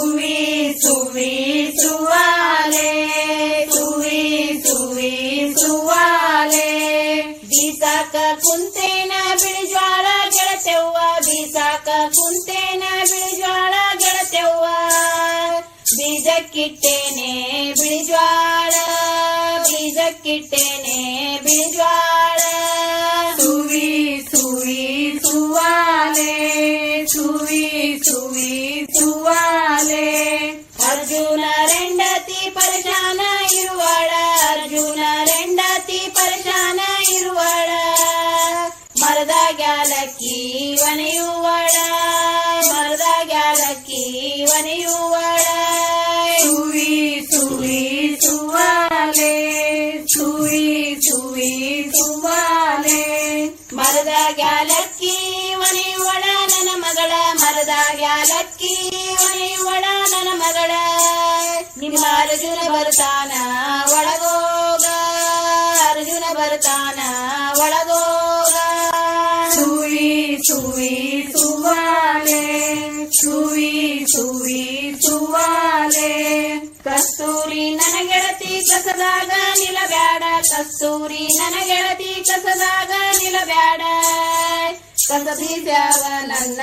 ಸುವಿ ಸುವಿ ಸುವಾಲೆ ಸುವಿ ಸುವಿ ಸುವಾಲೆ ಬೀಸಾಕ ಕುಂತೇನ ಬಿಳಿಜ್ವಾಳ ಗೆಳತೆವ್ವ ಬೀಸಾಕ ಕುಂತೇನ ಬಿಳಿಜ್ವಾಳ ಗೆಳತೆವ್ವ ಬೀಜಕ್ಕಿಟ್ಟೇನೆ ಬಿಳಿಜ್ವಾಳ ಬೀಜಕ್ಕಿಟ್ಟೇನೆ ಬಿಳಿಜ್ವಾಳ ಸುವಿ ಸುವಿ ಸುವಾಲೆ ಸುವಿ ಸುವಿ ಸುವಾಲೆ ಅರ್ಜುನ ರೆಂಡತಿ ಪರಶಾನ ಇರುವಾಳ ಅರ್ಜುನ ರೆಂಡತಿ ಪರಶಾನ ಇರುವಾಳ ಮರದ ಗ್ಯಾಲಕ್ಕಿ ವನೆಯುವಾಳ ಮರದ ಗ್ಯಾಲಕ್ಕಿ ವನೆಯುವಾಳ ಸುವಿ ಸುವಿ ಸುವಾಲೆ ಸುವಿ ಸುವಿ ಸುವಾಲೆ ಮರದ ಗ್ಯಾಲಕ್ಕಿ ವನೆಯುವಳ ನನ್ನ ಮಗಳ ಮರದ ಗ್ಯಾಲಕ್ಕಿ ವನೆಯುವಳ ನನ್ನ ಮಗಳ ನಿಮ್ಮ ಅರ್ಜುನ ಬರ್ತಾನ ಒಳಗೋಗ ಅರ್ಜುನ ಬರ್ತಾನ ಒಳಗೋಗ ಸುವಿ ಸುವಿ ಸುವಾಲೆ ಸುವಿ ಸುವಿ ಸುವಾಲೆ ಕಸ್ತೂರಿ ನನ್ನ ಗೆಳತಿ ಕಸದಾಗ ನಿಲ್ಲಬ್ಯಾಡ ಕಸ್ತೂರಿ ನನ್ನ ಗೆಳತಿ ಕಸದಾಗ ನಿಲ್ಲಬ್ಯಾಡ ಕಸ ಬೀಸ್ಯಾವ ನನ್ನ